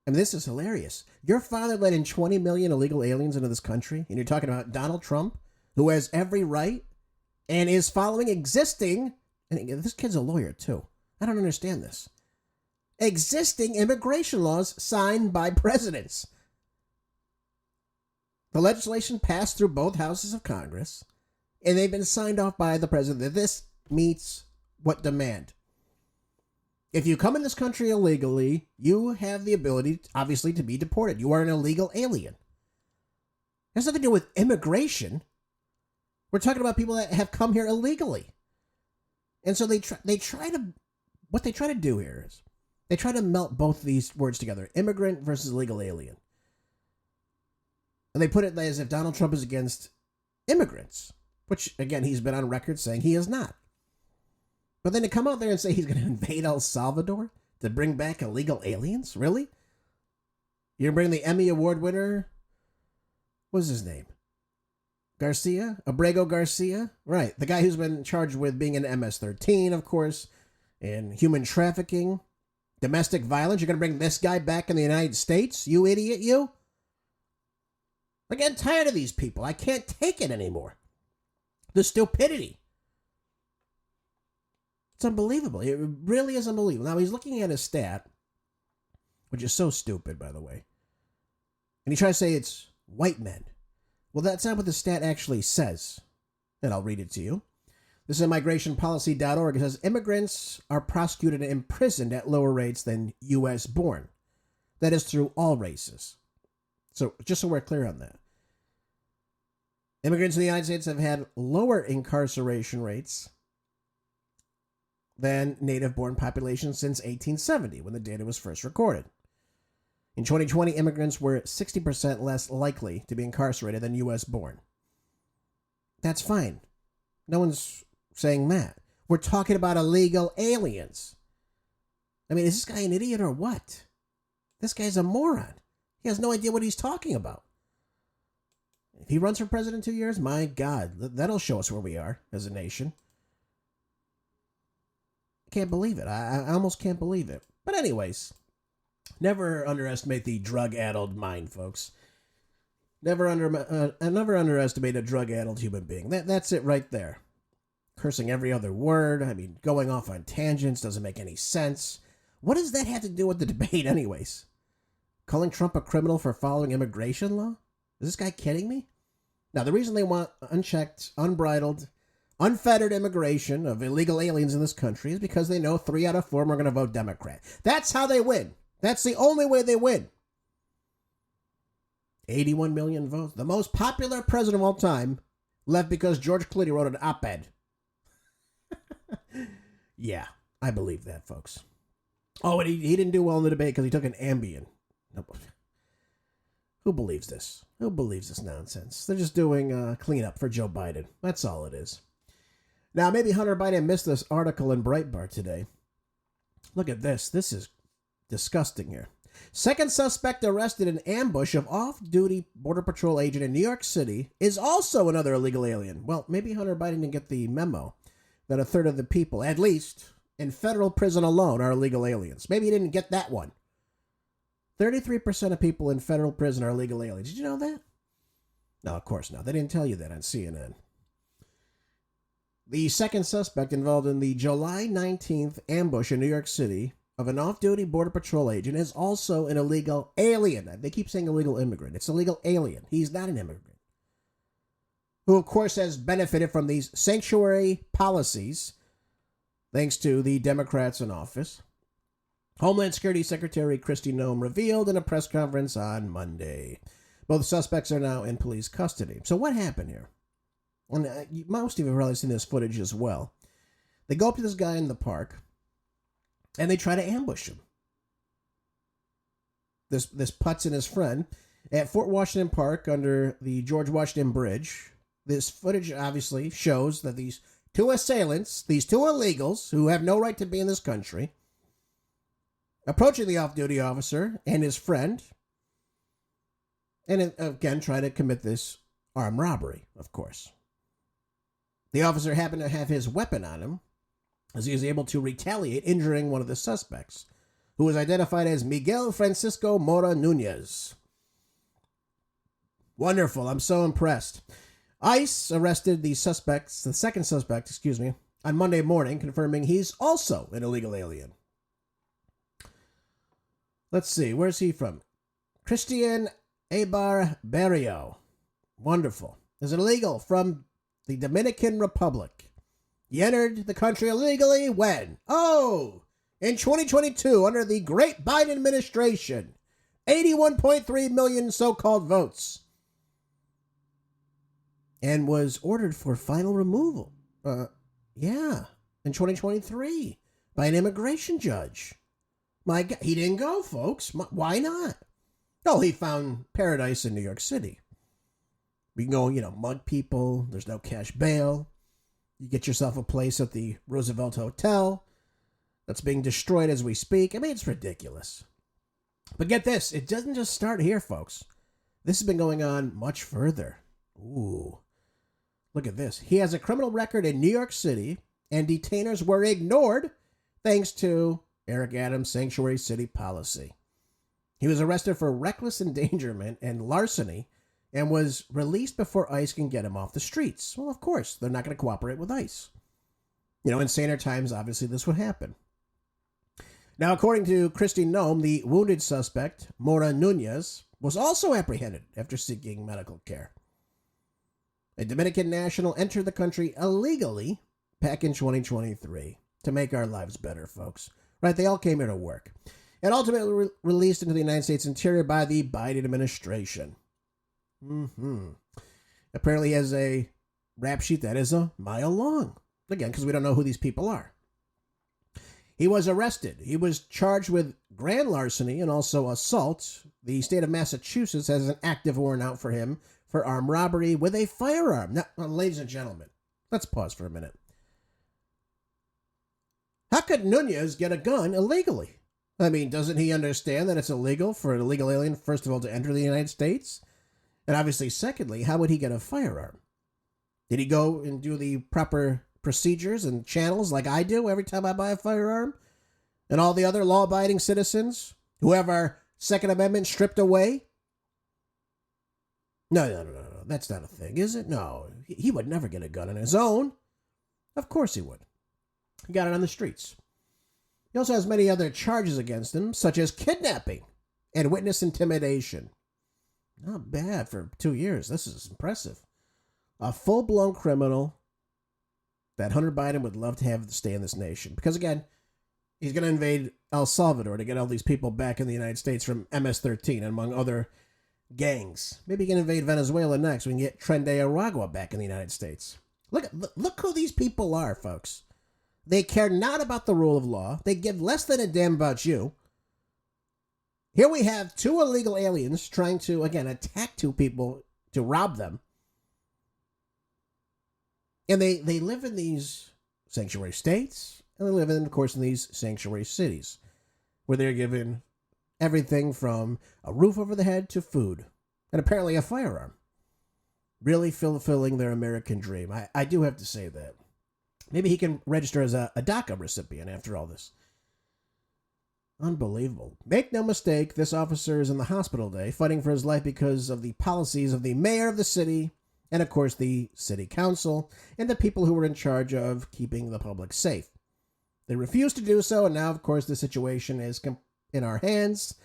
I mean, this is hilarious. Your father let in 20 million illegal aliens into this country, and you're talking about Donald Trump, who has every right and is following existing, and this kid's a lawyer, too. I don't understand this. Existing immigration laws signed by presidents. The legislation passed through both houses of Congress, and they've been signed off by the president. This meets what demand. If you come in this country illegally, you have the ability, obviously, to be deported. You are an illegal alien. It has nothing to do with immigration. We're talking about people that have come here illegally. And so what they try to do here is, they try to melt both these words together, immigrant versus illegal alien. And they put it as if Donald Trump is against immigrants, which, again, he's been on record saying he is not. But then to come out there and say he's going to invade El Salvador to bring back illegal aliens? Really? You're going to bring the Emmy Award winner? What's his name? Garcia? Abrego Garcia? Right. The guy who's been charged with being an MS-13, of course, and human trafficking, domestic violence. You're going to bring this guy back in the United States? You idiot, you? I'm getting tired of these people. I can't take it anymore. The stupidity. It's unbelievable. It really is unbelievable. Now, he's looking at his stat, which is so stupid, by the way. And he tries to say it's white men. Well, that's not what the stat actually says. And I'll read it to you. This is migrationpolicy.org. It says immigrants are prosecuted and imprisoned at lower rates than U.S. born. That is through all races. So, just so we're clear on that. Immigrants in the United States have had lower incarceration rates than native-born populations since 1870, when the data was first recorded. In 2020, immigrants were 60% less likely to be incarcerated than U.S.-born. That's fine. No one's saying that. We're talking about illegal aliens. I mean, is this guy an idiot or what? This guy's a moron. He has no idea what he's talking about. If he runs for president 2 years, my God, that'll show us where we are as a nation. Can't believe it. I almost can't believe it. But anyways, never underestimate the drug-addled mind, folks. Never underestimate a drug-addled human being. That's it right there. Cursing every other word. I mean, going off on tangents doesn't make any sense. What does that have to do with the debate anyways? calling Trump a criminal for following immigration law? Is this guy kidding me? Now, the reason they want unchecked, unbridled, unfettered immigration of illegal aliens in this country is because they know 3 out of 4 are going to vote Democrat. That's how they win. That's the only way they win. 81 million votes. The most popular president of all time left because George Clooney wrote an op-ed. Yeah, I believe that, folks. Oh, and he didn't do well in the debate because he took an Ambien. Who believes this? Who believes this nonsense? They're just doing cleanup for Joe Biden. That's all it is. Now, maybe Hunter Biden missed this article in Breitbart today. Look at this. This is disgusting here. Second suspect arrested in ambush of off-duty Border Patrol agent in New York City is also another illegal alien. Well, maybe Hunter Biden didn't get the memo that a third of the people, at least in federal prison alone, are illegal aliens. Maybe he didn't get that one. 33% of people in federal prison are illegal aliens. Did you know that? No, of course not. They didn't tell you that on CNN. The second suspect involved in the July 19th ambush in New York City of an off-duty Border Patrol agent is also an illegal alien. They keep saying illegal immigrant. It's illegal alien. He's not an immigrant. Who, of course, has benefited from these sanctuary policies thanks to the Democrats in office. Homeland Security Secretary Kristi Noem revealed in a press conference on Monday. Both suspects are now in police custody. So what happened here? And most of you have probably seen this footage as well. They go up to this guy in the park, and they try to ambush him. This Putz and his friend at Fort Washington Park under the George Washington Bridge. This footage obviously shows that these 2 assailants, these 2 illegals who have no right to be in this country, approaching the off-duty officer and his friend, and again try to commit this armed robbery, of course. The officer happened to have his weapon on him, as he was able to retaliate, injuring one of the suspects, who was identified as Miguel Francisco Mora Nunez. Wonderful. I'm so impressed. ICE arrested the second suspect, on Monday morning, confirming he's also an illegal alien. Let's see, where's he from? Christian Ebar Barrio. Wonderful. Is an illegal from the Dominican Republic. He entered the country illegally when? Oh, in 2022, under the great Biden administration. 81.3 million so-called votes. And was ordered for final removal. In 2023 by an immigration judge. My God, he didn't go, folks. Why not? Oh, he found paradise in New York City. We can go, mug people. There's no cash bail. You get yourself a place at the Roosevelt Hotel that's being destroyed as we speak. I mean, it's ridiculous. But get this. It doesn't just start here, folks. This has been going on much further. Ooh. Look at this. He has a criminal record in New York City, and detainers were ignored thanks to Eric Adams' sanctuary city policy. He was arrested for reckless endangerment and larceny and was released before ICE can get him off the streets. Well, of course, they're not going to cooperate with ICE. In saner times, obviously, this would happen. Now, according to Kristi Noem, the wounded suspect, Mora Nunez, was also apprehended after seeking medical care. A Dominican national entered the country illegally back in 2023 to make our lives better, folks. Right? They all came here to work. And ultimately released into the United States interior by the Biden administration. Apparently he has a rap sheet that is a mile long. Again, because we don't know who these people are. He was arrested. He was charged with grand larceny and also assault. The state of Massachusetts has an active warrant out for him for armed robbery with a firearm. Now, ladies and gentlemen, let's pause for a minute. How could Nunez get a gun illegally? I mean, doesn't he understand that it's illegal for an illegal alien, first of all, to enter the United States? And obviously, secondly, how would he get a firearm? Did he go and do the proper procedures and channels like I do every time I buy a firearm? And all the other law-abiding citizens who have our Second Amendment stripped away? No. That's not a thing, is it? No, he would never get a gun on his own. Of course he would. He got it on the streets. He also has many other charges against him, such as kidnapping. and witness intimidation. Not bad for 2 years. This is impressive. A full-blown criminal that Hunter Biden would love to have stay in this nation. Because, again, he's going to invade El Salvador to get all these people back in the United States from MS-13, among other gangs. Maybe he can invade Venezuela next. We can get Tren de Aragua back in the United States. Look who these people are, folks. They care not about the rule of law. They give less than a damn about you. Here we have 2 illegal aliens trying to, again, attack 2 people to rob them. And they live in these sanctuary states, and they live, of course, in these sanctuary cities, where they're given everything from a roof over the head to food, and apparently a firearm. Really fulfilling their American dream. I do have to say that. Maybe he can register as a DACA recipient after all this. Unbelievable. Make no mistake, this officer is in the hospital today, fighting for his life because of the policies of the mayor of the city, and of course the city council, and the people who were in charge of keeping the public safe. They refused to do so, and now, of course, the situation is in our hands,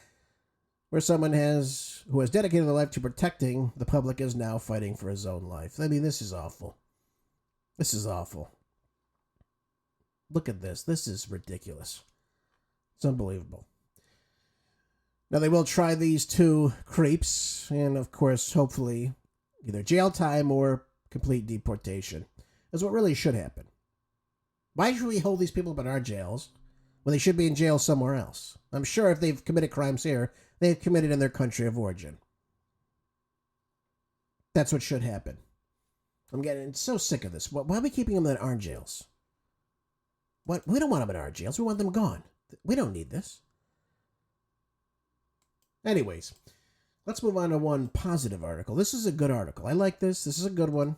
where someone who has dedicated their life to protecting the public is now fighting for his own life. I mean, this is awful. This is awful. Look at this. This is ridiculous. It's unbelievable. Now, they will try these 2 creeps, and of course, hopefully, either jail time or complete deportation is what really should happen. Why should we hold these people up in our jails when they should be in jail somewhere else? I'm sure if they've committed crimes here, they've committed in their country of origin. That's what should happen. I'm getting so sick of this. Why are we keeping them in our jails? We don't want them in our jails. We want them gone. We don't need this. Anyways, let's move on to one positive article. This is a good article. I like this. This is a good one.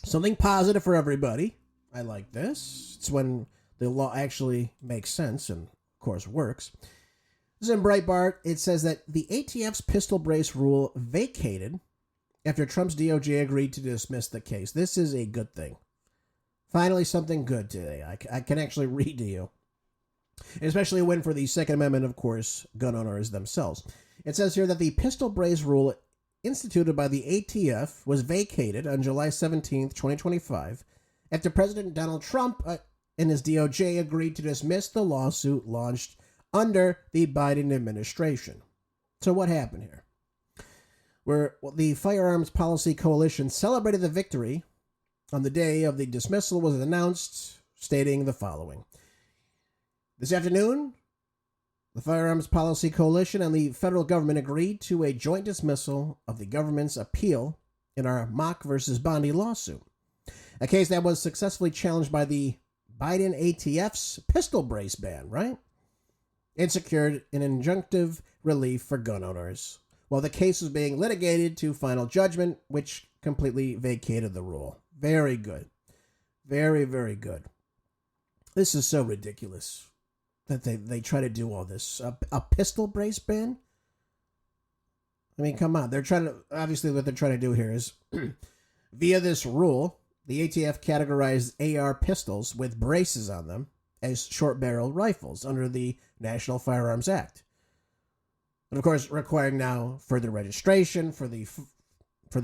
Something positive for everybody. I like this. It's when the law actually makes sense and, of course, works. This is in Breitbart. It says that the ATF's pistol brace rule vacated after Trump's DOJ agreed to dismiss the case. This is a good thing. Finally, something good today. I can actually read to you. Especially a win for the Second Amendment, of course, gun owners themselves. It says here that the pistol brace rule instituted by the ATF was vacated on July 17th, 2025, after President Donald Trump and his DOJ agreed to dismiss the lawsuit launched under the Biden administration. So what happened here? The Firearms Policy Coalition celebrated the victory on the day of the dismissal was announced, stating the following. This afternoon, the Firearms Policy Coalition and the federal government agreed to a joint dismissal of the government's appeal in our Mock versus Bondi lawsuit, a case that was successfully challenged by the Biden ATF's pistol brace ban, right? It secured an injunctive relief for gun owners, while the case was being litigated to final judgment, which completely vacated the rule. Very good. Very, very good. This is so ridiculous that they try to do all this. A pistol brace ban? I mean, come on. Obviously what they're trying to do here is, via this rule, the ATF categorized AR pistols with braces on them as short-barreled rifles under the National Firearms Act. And of course, requiring now further registration for the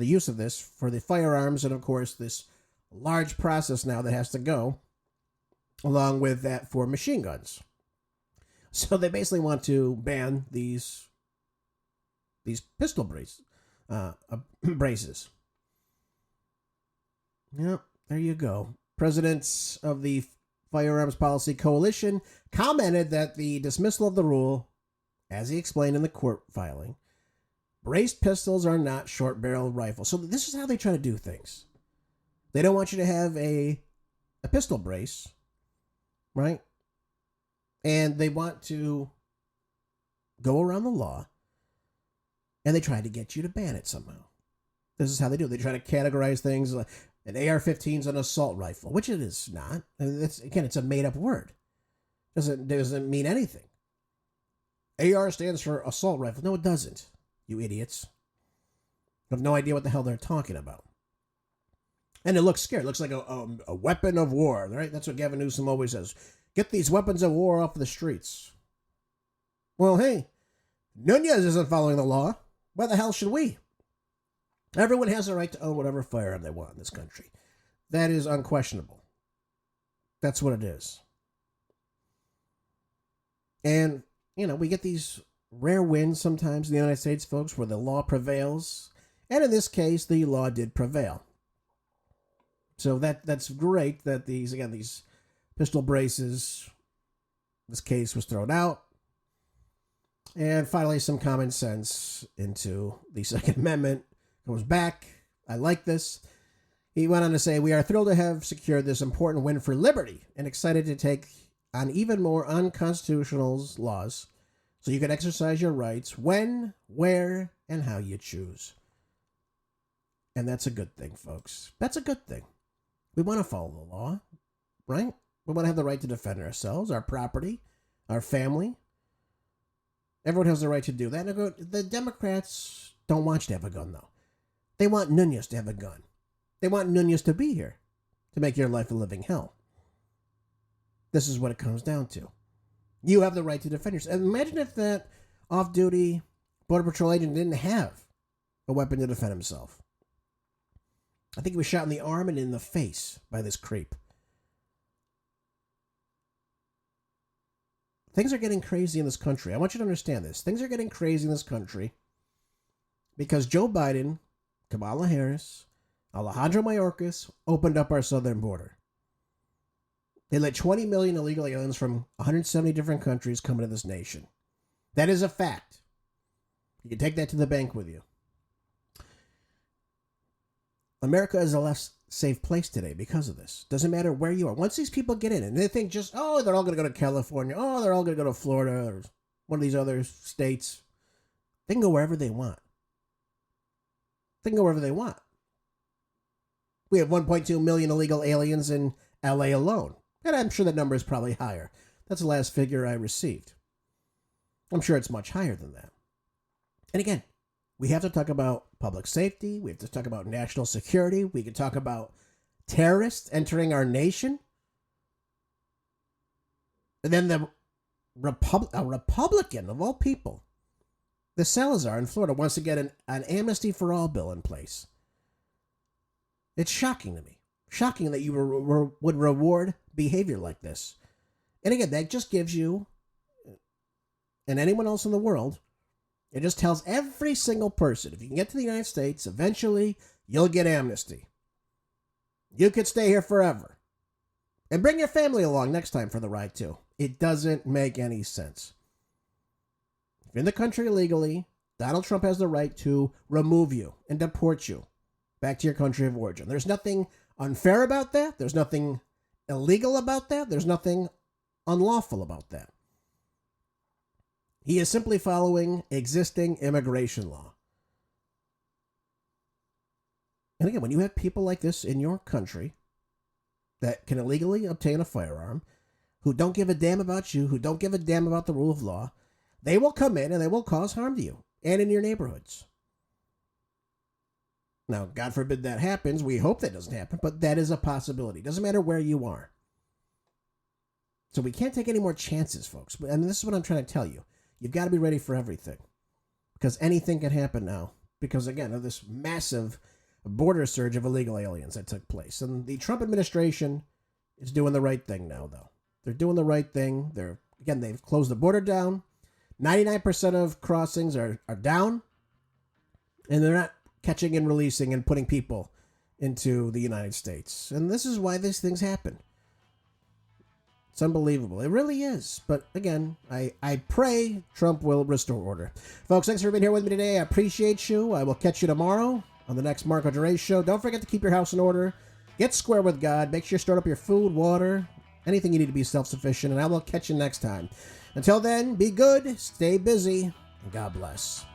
use of this for the firearms, and of course this large process now that has to go along with that for machine guns. So they basically want to ban these pistol braces. Yeah, there you go. Presidents of the Firearms Policy Coalition commented that the dismissal of the rule, as he explained in the court filing, braced pistols are not short-barreled rifles. So this is how they try to do things. They don't want you to have a pistol brace, right? And they want to go around the law, and they try to get you to ban it somehow. This is how they do it. They try to categorize things like an AR-15 is an assault rifle, which it is not. It's a made-up word. Doesn't mean anything. AR stands for assault rifle. No, it doesn't. You idiots. You have no idea what the hell they're talking about. And it looks scary. It looks like a weapon of war, right? That's what Gavin Newsom always says. Get these weapons of war off the streets. Well, hey, Nunez isn't following the law. Why the hell should we? Everyone has the right to own whatever firearm they want in this country. That is unquestionable. That's what it is. And, we get these rare wins sometimes in the United States, folks, where the law prevails. And in this case, the law did prevail. So that's great that these pistol braces, this case was thrown out. And finally, some common sense into the Second Amendment comes back. I like this. He went on to say, "We are thrilled to have secured this important win for liberty and excited to take on even more unconstitutional laws so you can exercise your rights when, where, and how you choose." And that's a good thing, folks. That's a good thing. We want to follow the law, right? We want to have the right to defend ourselves, our property, our family. Everyone has the right to do that. The Democrats don't want you to have a gun, though. They want Nunez to have a gun. They want Nunez to be here to make your life a living hell. This is what it comes down to. You have the right to defend yourself. And imagine if that off-duty Border Patrol agent didn't have a weapon to defend himself. I think he was shot in the arm and in the face by this creep. Things are getting crazy in this country. I want you to understand this. Things are getting crazy in this country because Joe Biden, Kamala Harris, Alejandro Mayorkas opened up our southern border. They let 20 million illegal aliens from 170 different countries come into this nation. That is a fact. You can take that to the bank with you. America is a less safe place today because of this. Doesn't matter where you are. Once these people get in and they think they're all going to go to California. Oh, they're all going to go to Florida or one of these other states. They can go wherever they want. We have 1.2 million illegal aliens in LA alone. And I'm sure that number is probably higher. That's the last figure I received. I'm sure it's much higher than that. And again, we have to talk about public safety. We have to talk about national security. We can talk about terrorists entering our nation. And then a Republican, of all people, the Salazar in Florida, wants to get an amnesty for all bill in place. It's shocking to me. Shocking that you would reward behavior like this. And again, that just gives you, and anyone else in the world, it just tells every single person, if you can get to the United States, eventually you'll get amnesty. You could stay here forever. And bring your family along next time for the ride too. It doesn't make any sense. If you're in the country illegally, Donald Trump has the right to remove you and deport you back to your country of origin. There's nothing unfair about that. There's nothing illegal about that. There's nothing unlawful about that. He is simply following existing immigration law. And again, when you have people like this in your country that can illegally obtain a firearm, who don't give a damn about you, who don't give a damn about the rule of law, they will come in and they will cause harm to you and in your neighborhoods. Now, God forbid that happens. We hope that doesn't happen, but that is a possibility. Doesn't matter where you are. So we can't take any more chances, folks. And this is what I'm trying to tell you. You've got to be ready for everything. Because anything can happen now. Because, again, of this massive border surge of illegal aliens that took place. And the Trump administration is doing the right thing now, though. They're doing the right thing. They've closed the border down. 99% of crossings are down. And they're not catching and releasing and putting people into the United States. And this is why these things happen. It's unbelievable. It really is. But again, I pray Trump will restore order. Folks, thanks for being here with me today. I appreciate you. I will catch you tomorrow on the next Marco DeRay Show. Don't forget to keep your house in order. Get square with God. Make sure you start up your food, water, anything you need to be self-sufficient. And I will catch you next time. Until then, be good, stay busy, and God bless.